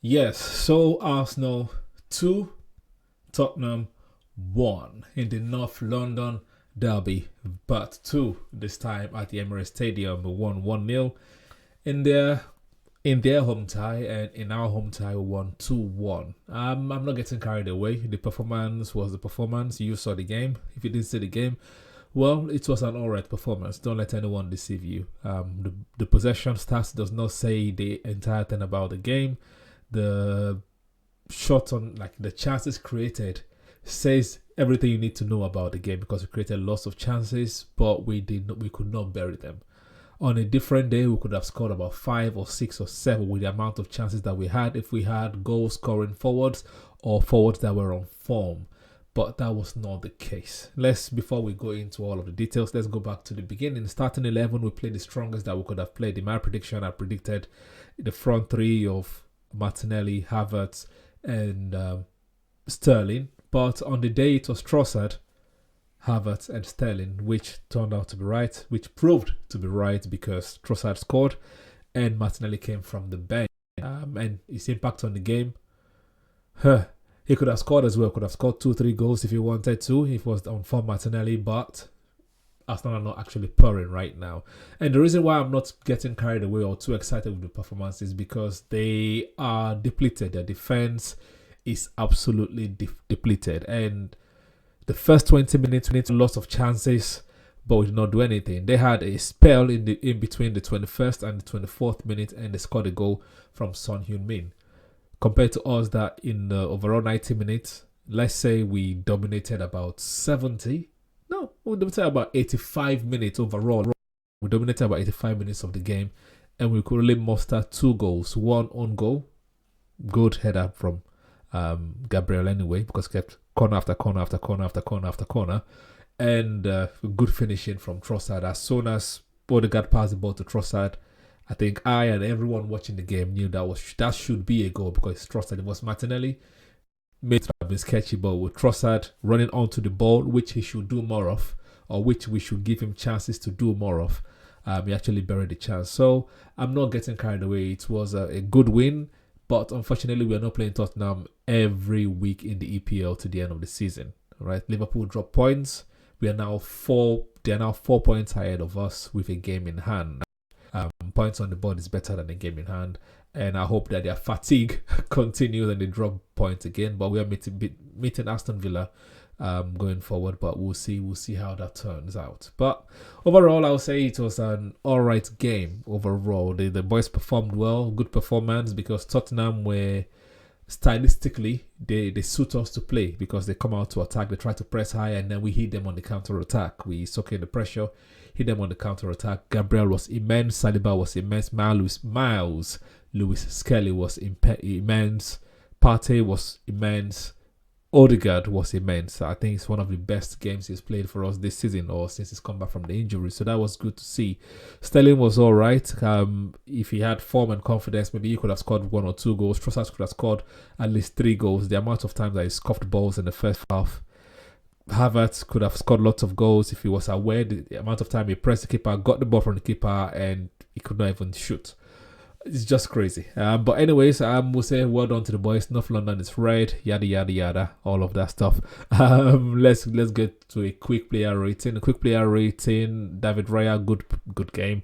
Yes, so Arsenal 2, Tottenham 1 in the North London derby, but 2 this time at the Emirates Stadium. We won 1-0 in their home tie, and in our home tie we won 2-1. I'm not getting carried away. The performance was the performance. You saw the game. If you didn't see the game, well, it was an alright performance. Don't let anyone deceive you. The possession stats does not say the entire thing about the game. The shot on, like, the chances created says everything you need to know about the game, because we created lots of chances, but we could not bury them. On a different day, we could have scored about 5 or 6 or 7 with the amount of chances that we had if we had goal scoring forwards or forwards that were on form. But that was not the case. Before we go into all of the details, let's go back to the beginning. Starting 11, we played the strongest that we could have played. In my prediction, I predicted the front three of Martinelli, Havertz, and Sterling. But on the day, it was Trossard, Havertz, and Sterling, which turned out to be right, which proved to be right, because Trossard scored and Martinelli came from the bench. And his impact on the game, he could have scored as well. Could have scored 2-3 goals if he wanted to. If it was on form Martinelli, but Arsenal are not actually pouring right now. And the reason why I'm not getting carried away or too excited with the performance is because they are depleted. Their defense is absolutely depleted. And the first 20 minutes, we need lots of chances, but we did not do anything. They had a spell in between the 21st and the 24th minute, and they scored a goal from Son Heung-min. Compared to us, that in the overall 90 minutes, let's say we dominated about 70. No, we dominated about 85 minutes overall. We dominated about 85 minutes of the game, and we could only muster 2 goals. One own goal, good header from Gabriel anyway, because kept corner after corner after corner after corner after corner, and good finishing from Trossard. As soon as Odegaard passed the ball to Trossard, I think I and everyone watching the game knew that should be a goal, because Trossard. It was Martinelli made to have been sketchy, but with Trossard running onto the ball, which he should do more of, or which we should give him chances to do more of, he actually buried the chance. So I'm not getting carried away. It was a good win, but unfortunately we are not playing Tottenham every week in the EPL to the end of the season. All right, Liverpool dropped points. They are now 4 points ahead of us with a game in hand. Points on the board is better than a game in hand, and I hope that their fatigue continues and they drop points again. But we are meeting Aston Villa going forward, but we'll see how that turns out. But overall, I'll say it was an alright game overall. The boys performed well, good performance, because Tottenham were stylistically they suit us to play, because they come out to attack, they try to press high, and then we hit them on the counter attack. We soak in the pressure, hit them on the counter attack. Gabriel was immense, Saliba was immense, Myles Lewis-Skelly was immense, Partey was immense, Odegaard was immense. I think it's one of the best games he's played for us this season, or since he's come back from the injury. So that was good to see. Sterling was all right. If he had form and confidence, maybe he could have scored 1 or 2 goals. Trossard could have scored at least 3 goals. The amount of times that he scuffed balls in the first half. Havertz could have scored lots of goals if he was aware. The amount of time he pressed the keeper, got the ball from the keeper, and he could not even shoot. It's just crazy. But anyways, we'll say well done to the boys. North London is red, yada yada yada, all of that stuff. Let's get to a quick player rating. David Raya, good game.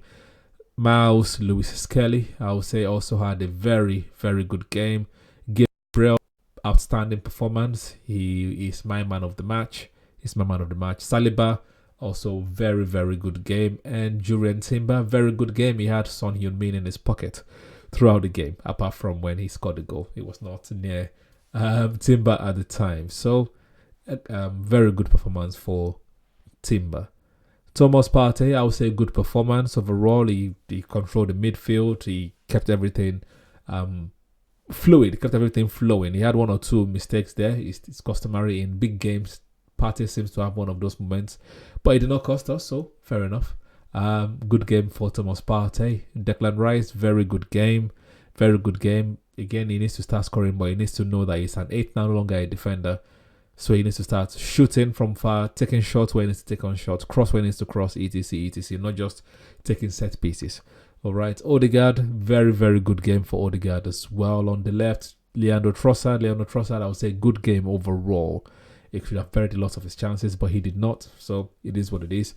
Myles Lewis-Skelly, I would say, also had a very, very good game. Gabriel, outstanding performance. He is my man of the match. Saliba, also very, very good game. And Jurriën Timber, very good game. He had Son Heung-min in his pocket throughout the game, apart from when he scored the goal. It was not near Timber at the time. So, very good performance for Timber. Thomas Partey, I would say good performance overall. He controlled the midfield. He kept everything fluid, kept everything flowing. He had 1 or 2 mistakes there. It's customary in big games. Partey seems to have one of those moments, but it did not cost us, so fair enough. Good game for Thomas Partey. Declan Rice, very good game. Again, he needs to start scoring, but he needs to know that he's an 8, no longer a defender. So he needs to start shooting from far, taking shots where he needs to take on shots, cross where he needs to cross, etc, not just taking set pieces. All right, Odegaard, very, very good game for Odegaard as well. On the left, Leandro Trossard, I would say good game overall. He could have buried lots of his chances, but he did not. So it is what it is.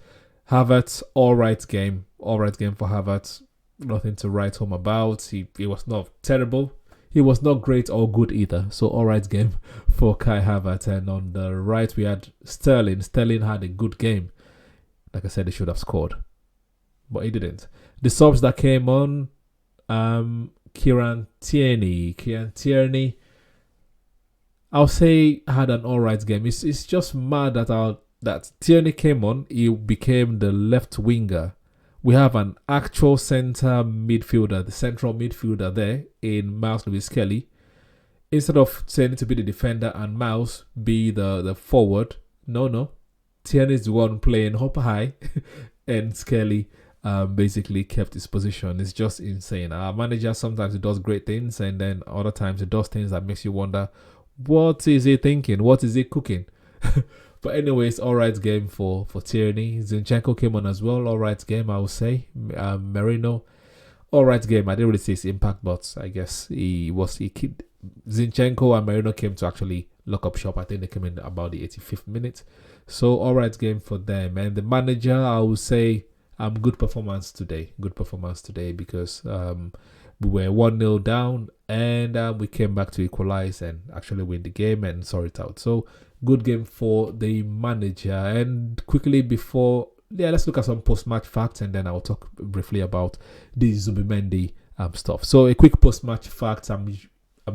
Havertz, all right game for Havertz. Nothing to write home about. He was not terrible. He was not great or good either. So all right game for Kai Havertz. And on the right, we had Sterling. Sterling had a good game. Like I said, he should have scored, but he didn't. The subs that came on, Kieran Tierney, I'll say had an alright game. It's just mad that Tierney came on. He became the left winger. We have an actual central midfielder there in Myles Lewis-Skelly. Instead of Tierney to be the defender and Myles be the forward, no. Tierney's the one playing up high and Skelly basically kept his position. It's just insane. Our manager sometimes he does great things, and then other times he does things that makes you wonder, what is he thinking? What is he cooking? But anyways, all right game for Tierney. Zinchenko came on as well. All right game, I would say. Merino, all right game. I didn't really see his impact, but I guess Zinchenko and Merino came to actually lock up shop. I think they came in about the 85th minute. So all right game for them. And the manager, I would say, good performance today because we were 1-0 down and we came back to equalize and actually win the game and sort it out. So good game for the manager. And quickly before, let's look at some post-match facts, and then I'll talk briefly about the Zubimendi stuff. So a quick post-match fact. I'm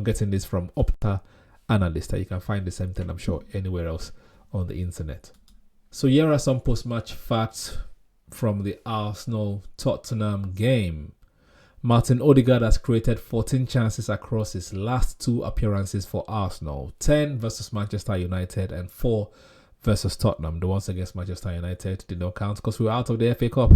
getting this from Opta Analyst. You can find the same thing, I'm sure, anywhere else on the internet. So here are some post-match facts from the Arsenal-Tottenham game. Martin Odegaard has created 14 chances across his last 2 appearances for Arsenal. 10 versus Manchester United and 4 versus Tottenham. The ones against Manchester United did not count because we were out of the FA Cup.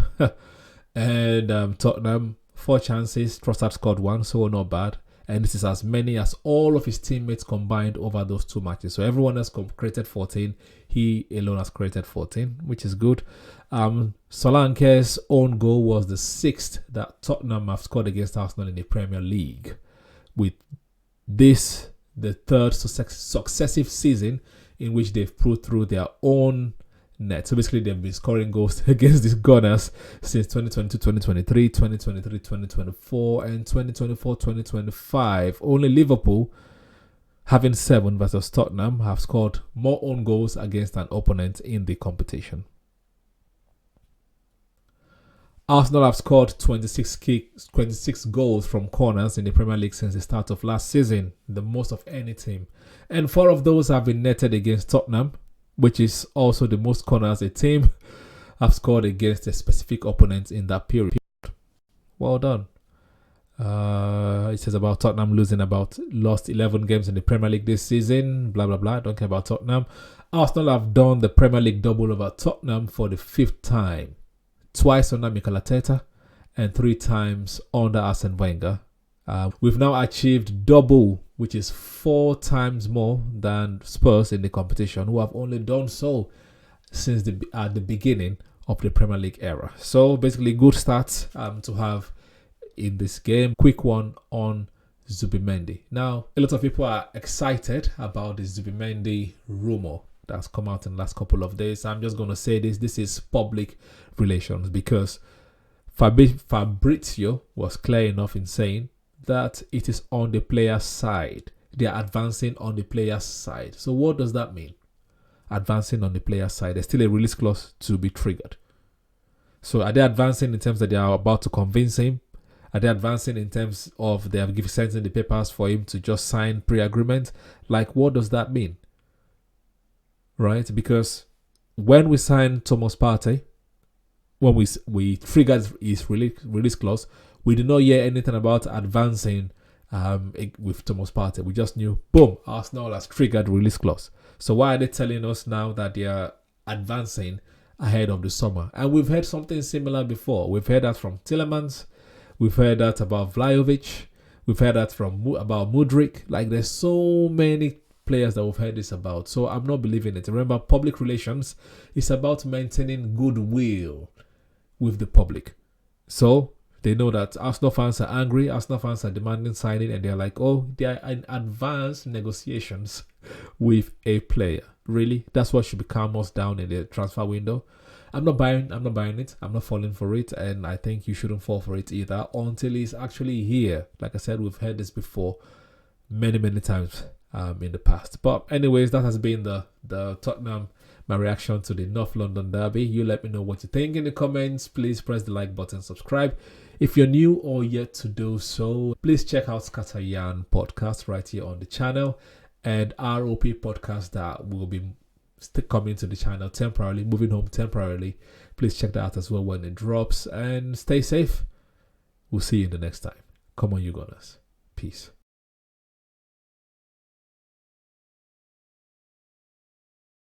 And Tottenham, 4 chances. Trossard scored 1, so not bad. And this is as many as all of his teammates combined over those 2 matches. So everyone else created 14. He alone has created 14, which is good. Solanke's own goal was the 6th that Tottenham have scored against Arsenal in the Premier League. With this, the 3rd successive season in which they've put through their own net. So basically, they've been scoring goals against these Gunners since 2022, 2023, 2023, 2024, and 2024, 2025. Only Liverpool, having 7 versus Tottenham, have scored more own goals against an opponent in the competition. Arsenal have scored 26 goals from corners in the Premier League since the start of last season, the most of any team. And 4 of those have been netted against Tottenham, which is also the most corners a team have scored against a specific opponent in that period. Well done. It says about Tottenham lost 11 games in the Premier League this season. Blah, blah, blah. Don't care about Tottenham. Arsenal have done the Premier League double over Tottenham for the 5th time. Twice under Mikel Arteta and 3 times under Arsene Wenger. We've now achieved double, which is 4 times more than Spurs in the competition, who have only done so since at the beginning of the Premier League era. So basically, good stats to have in this game. Quick one on Zubimendi. Now, a lot of people are excited about the Zubimendi rumor that's come out in the last couple of days. I'm just going to say this is public relations, because Fabrizio was clear enough in saying that it is on the player's side. They are advancing on the player's side. So what does that mean? Advancing on the player's side. There's still a release clause to be triggered. So are they advancing in terms that they are about to convince him? Are they advancing in terms of they have sent in the papers for him to just sign pre-agreement? Like, what does that mean? Right? Because when we signed Thomas Partey, when we triggered his release clause, we did not hear anything about advancing with Thomas Partey. We just knew, boom, Arsenal has triggered release clause. So why are they telling us now that they are advancing ahead of the summer? And we've heard something similar before. We've heard that from Tielemans. We've heard that about Vlahovic. We've heard that about Mudryk. Like, there's so many players that we've heard this about. So I'm not believing it. Remember, public relations is about maintaining goodwill with the public. So They know that Arsenal fans are angry, Arsenal fans are demanding signing, and they're like, oh, they are in advanced negotiations with a player. Really? That's what should be calm us down in the transfer window. I'm not buying it. I'm not falling for it, and I think you shouldn't fall for it either until he's actually here. Like I said, we've heard this before many times in the past. But anyways, that has been the Tottenham, my reaction to the North London derby. You let me know what you think in the comments. Please press the like button, subscribe. If you're new or yet to do so, please check out Scatteryan podcast right here on the channel, and ROP podcast that will be coming to the channel temporarily, moving home temporarily. Please check that out as well when it drops, and stay safe. We'll see you in the next time. Come on, you Gunners. Peace.